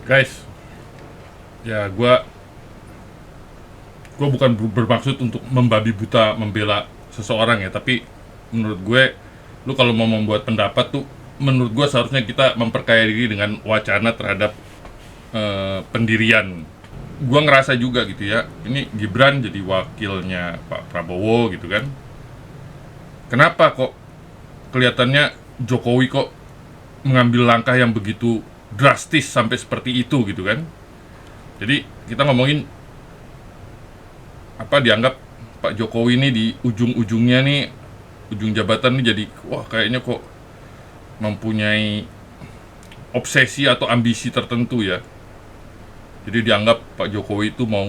Guys, ya gue bukan bermaksud untuk membabi buta membela seseorang ya, tapi menurut gue, lu kalau mau membuat pendapat tuh, menurut gue seharusnya kita memperkaya diri dengan wacana terhadap pendirian. Gue ngerasa juga gitu ya, ini Gibran jadi wakilnya Pak Prabowo gitu kan. Kenapa kok kelihatannya Jokowi kok mengambil langkah yang begitu drastis sampai seperti itu gitu kan. Jadi kita ngomongin apa, dianggap Pak Jokowi ini di ujung-ujungnya nih, ujung jabatan nih, jadi wah kayaknya kok mempunyai obsesi atau ambisi tertentu ya. Jadi dianggap Pak Jokowi itu mau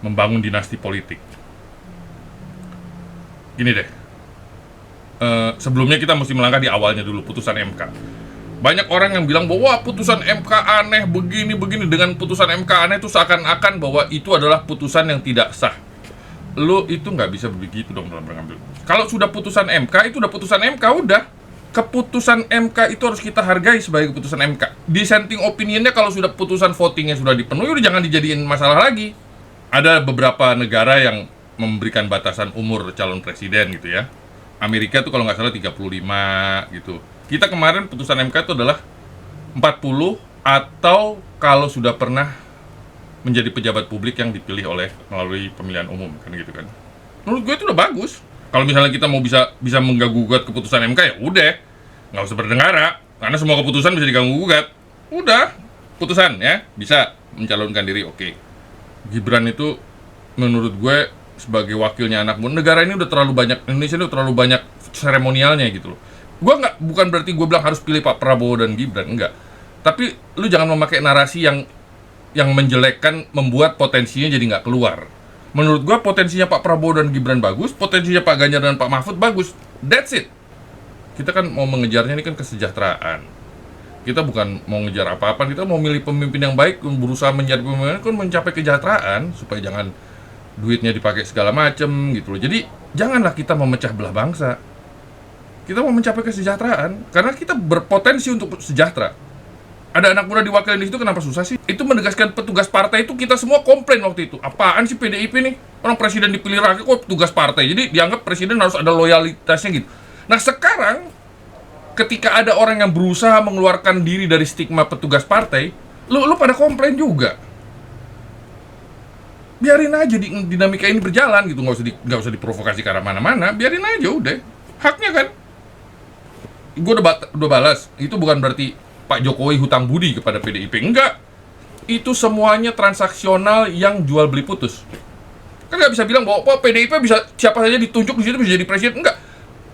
membangun dinasti politik. Gini deh, sebelumnya kita mesti melangkah di awalnya dulu, putusan MK. Banyak orang yang bilang bahwa putusan MK aneh, begini-begini. Dengan putusan MK aneh itu seakan-akan bahwa itu adalah putusan yang tidak sah. Lo itu nggak bisa begitu dong dalam mengambil. Kalau sudah putusan MK, itu udah putusan MK, udah. Keputusan MK itu harus kita hargai sebagai keputusan MK. Dissenting opinionnya kalau sudah putusan votingnya sudah dipenuhi, udah jangan dijadiin masalah lagi. Ada beberapa negara yang memberikan batasan umur calon presiden gitu ya. Amerika tuh kalau nggak salah 35 gitu. Kita kemarin putusan MK itu adalah 40, atau kalau sudah pernah menjadi pejabat publik yang dipilih melalui pemilihan umum kan gitu kan. Menurut gue itu udah bagus. Kalau misalnya kita mau bisa mengganggu-gugat keputusan MK, ya udah, nggak usah bernegara, karena semua keputusan bisa diganggu-gugat. Udah, putusan ya, bisa mencalonkan diri, oke. Gibran itu menurut gue sebagai wakilnya anak muda, negara ini udah terlalu banyak, Indonesia ini udah terlalu banyak seremonialnya gitu loh. Gue bukan berarti gue bilang harus pilih Pak Prabowo dan Gibran, enggak. Tapi lu jangan memakai narasi yang menjelekkan, membuat potensinya jadi nggak keluar. Menurut gua potensinya Pak Prabowo dan Gibran bagus, potensinya Pak Ganjar dan Pak Mahfud bagus. That's it. Kita kan mau mengejarnya ini kan kesejahteraan. Kita bukan mau ngejar apa-apa, kita mau milih pemimpin yang baik, berusaha menjadi pemimpin kan mencapai kesejahteraan, supaya jangan duitnya dipakai segala macem gitu loh. Jadi janganlah kita memecah belah bangsa. Kita mau mencapai kesejahteraan karena kita berpotensi untuk sejahtera. Ada anak muda diwakilin di situ, kenapa susah sih? Itu menegaskan petugas partai itu, kita semua komplain waktu itu. Apaan sih PDIP nih? Orang presiden dipilih rakyat kok petugas partai. Jadi dianggap presiden harus ada loyalitasnya gitu. Nah sekarang ketika ada orang yang berusaha mengeluarkan diri dari stigma petugas partai, lu pada komplain juga. Biarin aja dinamika ini berjalan gitu, nggak usah diprovokasi ke arah mana-mana. Biarin aja udah. Haknya kan. Gue udah balas. Itu bukan berarti Pak Jokowi hutang budi kepada PDIP, enggak. Itu semuanya transaksional yang jual beli putus. Kan nggak bisa bilang bahwa PDIP bisa siapa saja ditunjuk di situ bisa jadi presiden, enggak.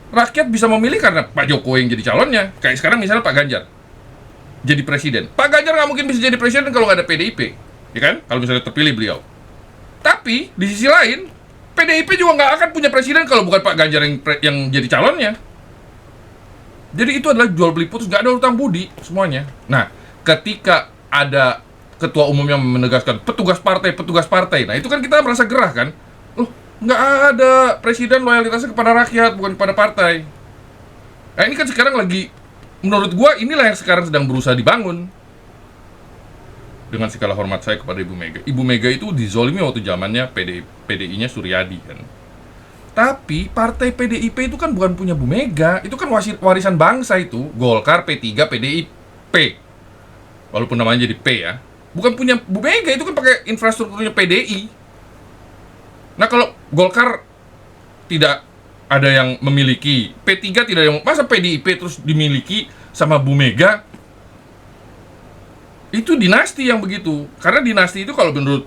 Rakyat bisa memilih karena Pak Jokowi yang jadi calonnya. Kayak sekarang misalnya Pak Ganjar jadi presiden. Pak Ganjar nggak mungkin bisa jadi presiden kalau nggak ada PDIP, ya kan? Kalau misalnya terpilih beliau. Tapi di sisi lain, PDIP juga nggak akan punya presiden kalau bukan Pak Ganjar yang jadi calonnya. Jadi itu adalah jual beli putus, nggak ada hutang budi semuanya. Nah, ketika ada ketua umum yang menegaskan petugas partai, nah itu kan kita merasa gerah kan? Loh, nggak ada presiden loyalitasnya kepada rakyat, bukan kepada partai. Nah ini kan sekarang lagi, menurut gua inilah yang sekarang sedang berusaha dibangun. Dengan segala hormat saya kepada Ibu Mega. Ibu Mega itu dizolimi waktu zamannya PDI-nya Suryadi kan. Tapi partai PDIP itu kan bukan punya Bu Mega, itu kan warisan bangsa itu. Golkar, P3, PDIP. Walaupun namanya jadi P ya. Bukan punya Bu Mega, itu kan pakai infrastrukturnya PDI. Nah kalau Golkar tidak ada yang memiliki, P3 tidak ada yang, masa PDIP terus dimiliki sama Bu Mega? Itu dinasti yang begitu. Karena dinasti itu kalau menurut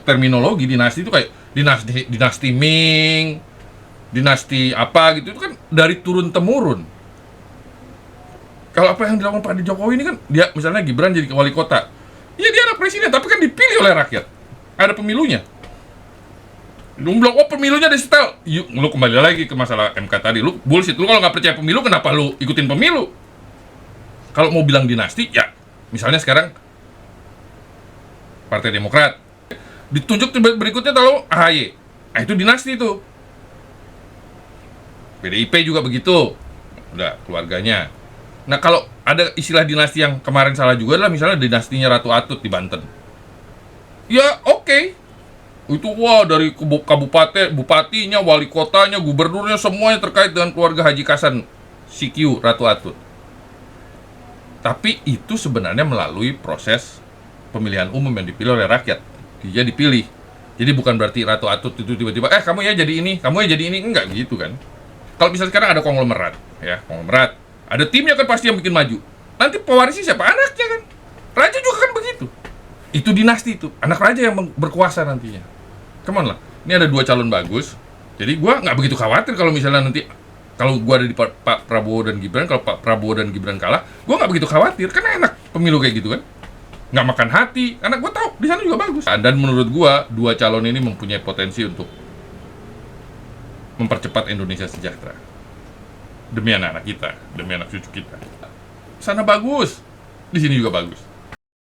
terminologi, dinasti itu kayak dinasti Ming, dinasti apa gitu, itu kan dari turun temurun. Kalau apa yang dilakukan Pak Jokowi ini kan, dia misalnya Gibran jadi wali kota, ya dia anak presiden tapi kan dipilih oleh rakyat, ada pemilunya. Lu bilang pemilunya disetel, yuk lu kembali lagi ke masalah MK tadi, lu bullshit. Lu kalau nggak percaya pemilu, kenapa lu ikutin pemilu? Kalau mau bilang dinasti, ya misalnya sekarang Partai Demokrat ditunjuk berikutnya tahu AHY. Nah itu dinasti itu. PDIP juga begitu. Udah keluarganya. Nah kalau ada istilah dinasti yang kemarin salah juga adalah misalnya dinastinya Ratu Atut di Banten. Ya oke. Itu wah dari kabupaten, bupatinya, wali kotanya, gubernurnya semuanya terkait dengan keluarga Haji Kasan CQ Ratu Atut. Tapi itu sebenarnya melalui proses pemilihan umum yang dipilih oleh rakyat. Dia dipilih. Jadi bukan berarti Ratu Atut itu tiba-tiba kamu ya jadi ini, kamu ya jadi ini, enggak gitu kan. Kalau misalnya sekarang ada konglomerat, ya, konglomerat. Ada timnya kan pasti yang bikin maju. Nanti pewarisnya siapa? Anaknya kan. Raja juga kan begitu. Itu dinasti itu. Anak raja yang berkuasa nantinya. Come on lah. Ini ada 2 calon bagus. Jadi gua nggak begitu khawatir kalau misalnya nanti kalau gua ada di Pak Prabowo dan Gibran, kalau Pak Prabowo dan Gibran kalah, gua nggak begitu khawatir karena enak pemilu kayak gitu kan. Nggak makan hati, karena gua tahu di sana juga bagus. Dan menurut gua 2 calon ini mempunyai potensi untuk mempercepat Indonesia sejahtera. Demi anak-anak kita, demi anak cucu kita. Sana bagus, di sini juga bagus.